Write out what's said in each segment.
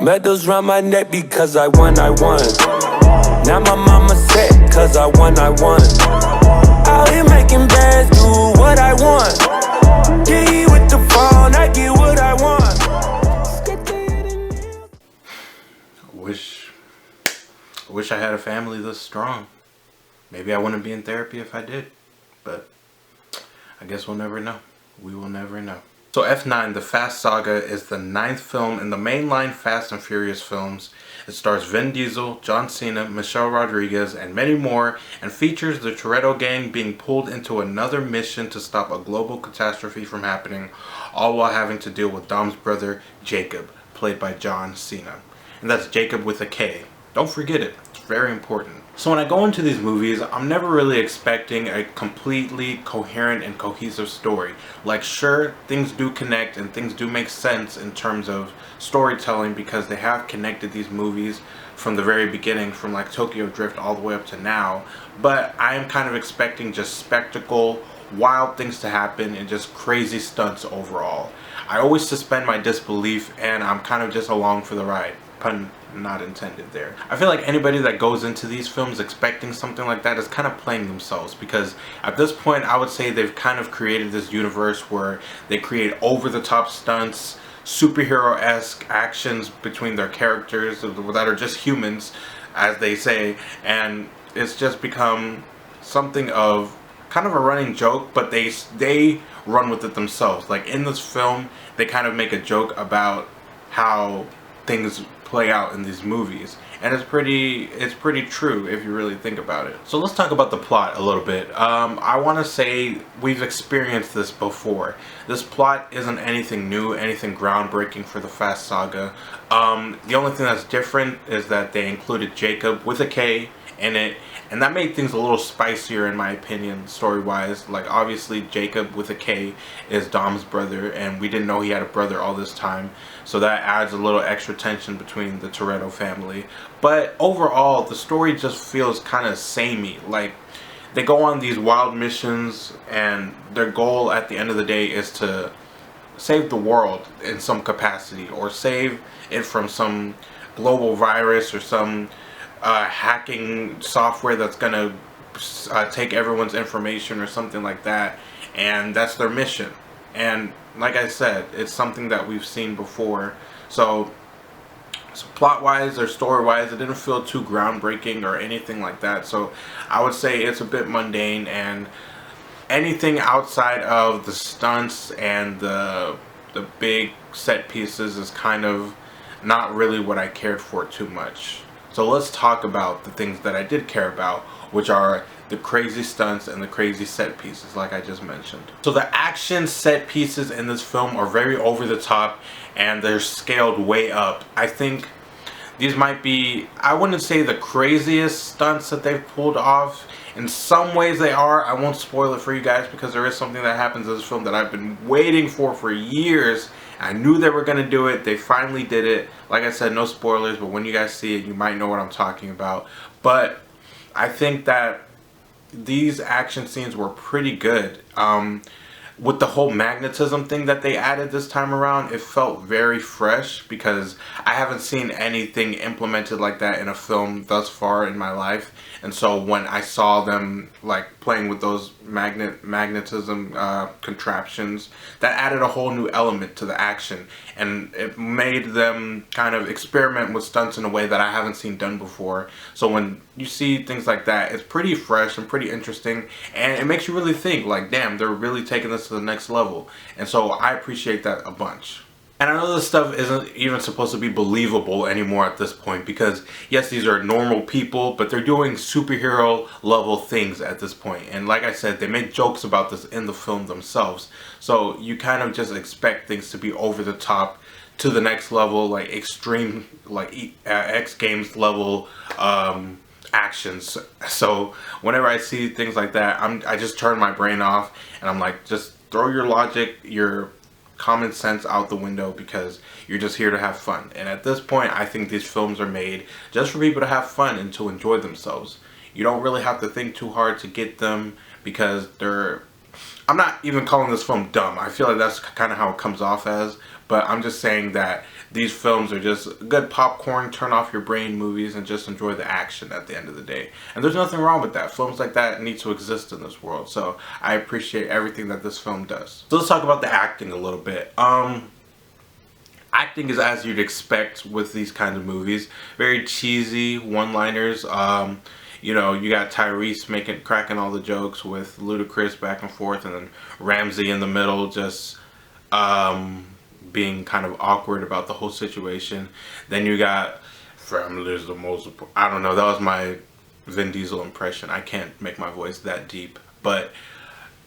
Medals round my neck because I won. Now my mama set cause I won. Out here making bands, do what I want. G with the phone, I get what I want. I wish I had a family this strong. Maybe I wouldn't be in therapy if I did. But I guess we'll never know. We will never know. So F9, The Fast Saga, is the 9th film in the mainline Fast and Furious films. It stars Vin Diesel, John Cena, Michelle Rodriguez, and many more, and features the Toretto gang being pulled into another mission to stop a global catastrophe from happening, all while having to deal with Dom's brother, Jacob, played by John Cena. And that's Jacob with a K. Don't forget it. It's very important. So when I go into these movies, I'm never really expecting a completely coherent and cohesive story. Like, sure, things do connect and things do make sense in terms of storytelling because they have connected these movies from the very beginning, from like Tokyo Drift all the way up to now. But I am kind of expecting just spectacle, wild things to happen, and just crazy stunts overall. I always suspend my disbelief and I'm kind of just along for the ride. Pun not intended there. I feel like anybody that goes into these films expecting something like that is kind of playing themselves, because at this point I would say they've kind of created this universe where they create over-the-top stunts, superhero-esque actions between their characters that are just humans, as they say, and it's just become something of kind of a running joke, but they run with it themselves. Like in this film, they kind of make a joke about how things play out in these movies, and it's pretty true if you really think about it. So let's talk about the plot a little bit. I want to say we've experienced this before. This plot isn't anything new, anything groundbreaking for the Fast Saga. The only thing that's different is that they included Jacob with a K in it, and that made things a little spicier in my opinion, story-wise. Like, obviously Jacob with a K is Dom's brother, and we didn't know he had a brother all this time, so that adds a little extra tension between the Toretto family. But overall, the story just feels kind of samey. Like, they go on these wild missions, and their goal at the end of the day is to save the world in some capacity, or save it from some global virus or some hacking software that's gonna take everyone's information or something like that, and that's their mission. And like I said, it's something that we've seen before, so plot wise or story wise, it didn't feel too groundbreaking or anything like that. So I would say it's a bit mundane, and anything outside of the stunts and the big set pieces is kind of not really what I cared for too much. So let's talk about the things that I did care about, which are the crazy stunts and the crazy set pieces, like I just mentioned. So the action set pieces in this film are very over the top, and they're scaled way up. I think these might be, I wouldn't say the craziest stunts that they've pulled off. In some ways they are. I won't spoil it for you guys because there is something that happens in this film that I've been waiting for years. I knew they were going to do it. They finally did it. Like I said, no spoilers, but when you guys see it, you might know what I'm talking about. But I think that these action scenes were pretty good. With the whole magnetism thing that they added this time around, it felt very fresh because I haven't seen anything implemented like that in a film thus far in my life. And so when I saw them like playing with those magnetism contraptions, that added a whole new element to the action, and it made them kind of experiment with stunts in a way that I haven't seen done before. So when you see things like that, it's pretty fresh and pretty interesting, and it makes you really think, like, damn, they're really taking this to the next level. And so I appreciate that a bunch. And I know this stuff isn't even supposed to be believable anymore at this point, because yes, these are normal people, but they're doing superhero level things at this point. And like I said, they make jokes about this in the film themselves. So you kind of just expect things to be over the top to the next level, like extreme, like X Games level actions. So whenever I see things like that, I just turn my brain off and I'm like, just throw your logic, your common sense out the window, because you're just here to have fun. And at this point, I think these films are made just for people to have fun and to enjoy themselves. You don't really have to think too hard to get them, because they're I'm not even calling this film dumb. I feel like that's kind of how it comes off as. But I'm just saying that these films are just good popcorn, turn off your brain movies, and just enjoy the action at the end of the day. And there's nothing wrong with that. Films like that need to exist in this world. So I appreciate everything that this film does. So let's talk about the acting a little bit. Acting is as you'd expect with these kinds of movies. Very cheesy one-liners. You know, you got Tyrese cracking all the jokes with Ludacris back and forth, and then Ramsey in the middle just being kind of awkward about the whole situation. Then you got family is the most, I don't know, that was my Vin Diesel impression. I can't make my voice that deep, but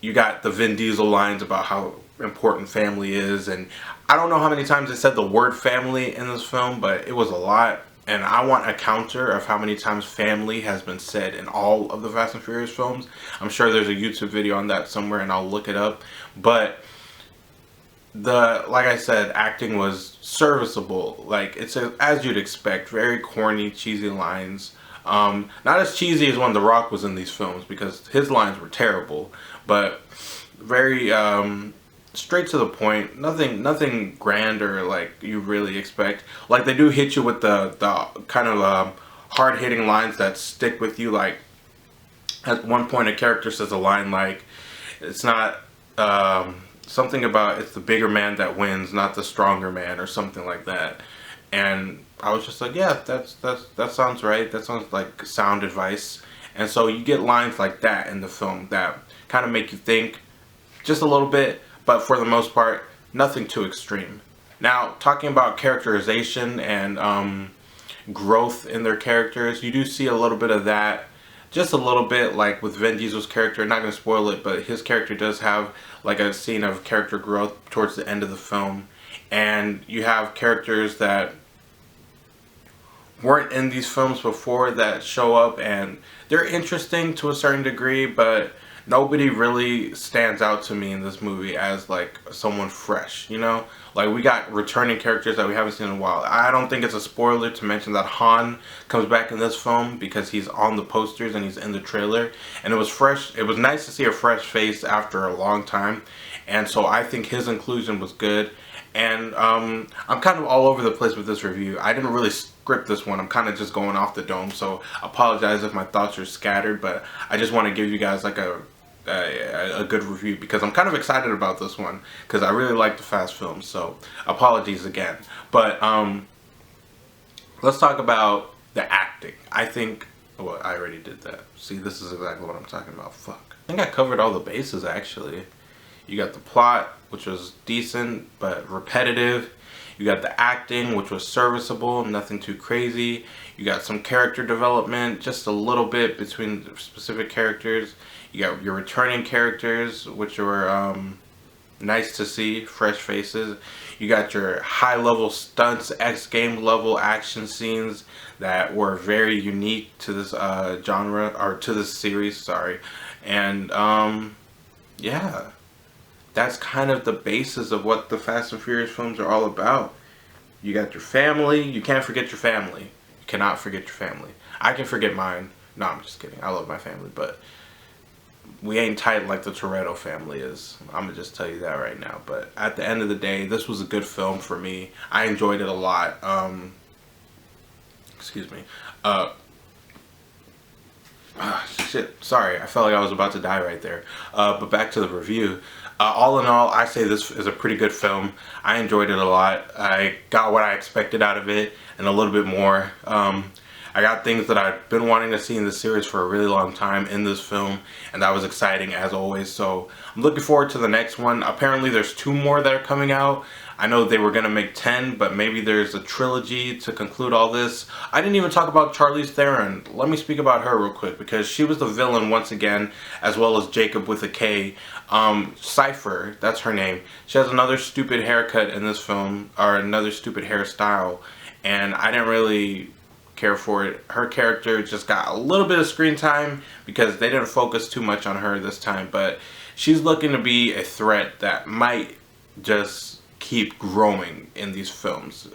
you got the Vin Diesel lines about how important family is, and I don't know how many times they said the word family in this film, but it was a lot. And I want a counter of how many times family has been said in all of the Fast and Furious films. I'm sure there's a YouTube video on that somewhere, and I'll look it up. But like I said, acting was serviceable. Like, it's as you'd expect, very corny, cheesy lines. Not as cheesy as when The Rock was in these films, because his lines were terrible, but very straight to the point. Nothing grand or like you really expect. Like, they do hit you with the kind of hard-hitting lines that stick with you. Like, at one point a character says a line like, it's not something about it's the bigger man that wins, not the stronger man, or something like that. And I was just like, yeah, that sounds right. That sounds like sound advice. And so you get lines like that in the film that kind of make you think just a little bit, but for the most part, nothing too extreme. Now, talking about characterization and growth in their characters, you do see a little bit of that. Just a little bit, like with Vin Diesel's character. Not going to spoil it, but his character does have like a scene of character growth towards the end of the film. And you have characters that weren't in these films before that show up, and they're interesting to a certain degree, but nobody really stands out to me in this movie as like someone fresh, you know? Like, we got returning characters that we haven't seen in a while. I don't think it's a spoiler to mention that Han comes back in this film because he's on the posters and he's in the trailer, and it was fresh. It was nice to see a fresh face after a long time, and so I think his inclusion was good. And I'm kind of all over the place with this review. I didn't really script this one. I'm kind of just going off the dome, so I apologize if my thoughts are scattered, but I just want to give you guys like a good review because I'm kind of excited about this one because I really like the Fast films, so apologies again. But let's talk about the acting. I think, well, I already did that. See, this is exactly what I'm talking about. Fuck. I think I covered all the bases, actually. You got the plot, which was decent but repetitive. You got the acting, which was serviceable, nothing too crazy. You got some character development, just a little bit between specific characters. You got your returning characters, which were nice to see, fresh faces. You got your high-level stunts, X-game level action scenes that were very unique to this genre, or to this series, sorry. And yeah. That's kind of the basis of what the Fast and Furious films are all about. You got your family. You can't forget your family. You cannot forget your family. I can forget mine. No, I'm just kidding. I love my family, but we ain't tight like the Toretto family is. I'm going to just tell you that right now. But at the end of the day, this was a good film for me. I enjoyed it a lot. Excuse me. Shit. Sorry. I felt like I was about to die right there. But back to the review. All in all, I say this is a pretty good film. I enjoyed it a lot. I got what I expected out of it and a little bit more. I got things that I've been wanting to see in this series for a really long time in this film, and that was exciting as always. So I'm looking forward to the next one. Apparently there's 2 more that are coming out. I know they were going to make 10, but maybe there's a trilogy to conclude all this. I didn't even talk about Charlize Theron. Let me speak about her real quick, because she was the villain once again, as well as Jacob with a K. Cypher, that's her name. She has another stupid haircut in this film, or another stupid hairstyle, and I didn't really care for it. Her character just got a little bit of screen time because they didn't focus too much on her this time, but she's looking to be a threat that might just keep growing in these films.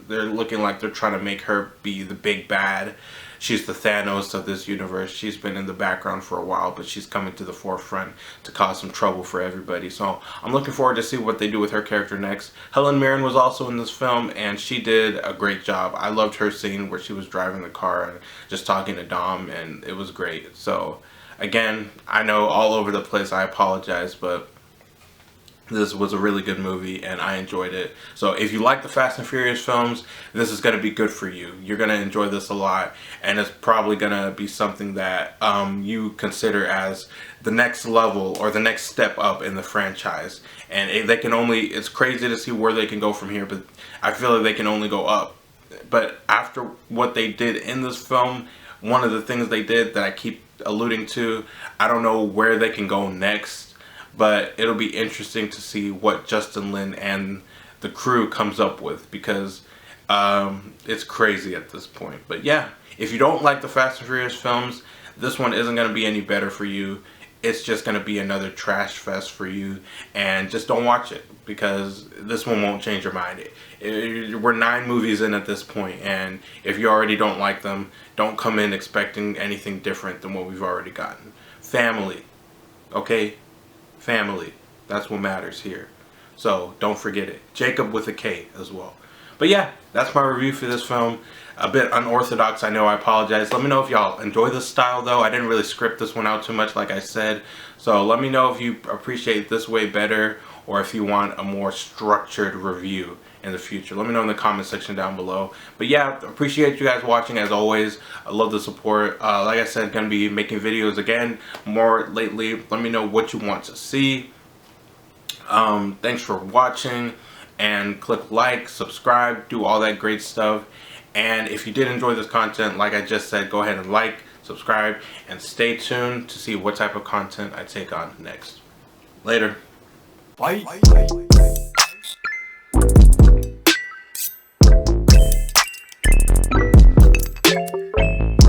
They're looking like they're trying to make her be the big bad. She's the Thanos of this universe. She's been in the background for a while, but she's coming to the forefront to cause some trouble for everybody. So I'm looking forward to see what they do with her character next. Helen Mirren was also in this film, and she did a great job. I loved her scene where she was driving the car and just talking to Dom, and it was great. So again, I know all over the place, I apologize, but this was a really good movie and I enjoyed it. So if you like the Fast and Furious films, this is going to be good for you. You're going to enjoy this a lot, and it's probably going to be something that you consider as the next level or the next step up in the franchise. And they can only, it's crazy to see where they can go from here, but I feel like they can only go up. But after what they did in this film, one of the things they did that I keep alluding to, I don't know where they can go next. But it'll be interesting to see what Justin Lin and the crew comes up with, because it's crazy at this point. But yeah, if you don't like the Fast and Furious films, this one isn't going to be any better for you. It's just going to be another trash fest for you, and just don't watch it, because this one won't change your mind. We're 9 movies in at this point, and if you already don't like them, don't come in expecting anything different than what we've already gotten. Family, okay? Family, that's what matters here. So don't forget it. Jacob with a K as well. But yeah, that's my review for this film. A bit unorthodox, I know, I apologize. Let me know if y'all enjoy this style though. I didn't really script this one out too much, like I said. So let me know if you appreciate this way better, or if you want a more structured review in the future. Let me know in the comment section down below. But yeah, appreciate you guys watching as always. I love the support. Like I said, gonna be making videos again more lately. Let me know what you want to see. Thanks for watching, and click like, subscribe, do all that great stuff. And if you did enjoy this content, like I just said, go ahead and like, subscribe, and stay tuned to see what type of content I take on next. Later. Bye.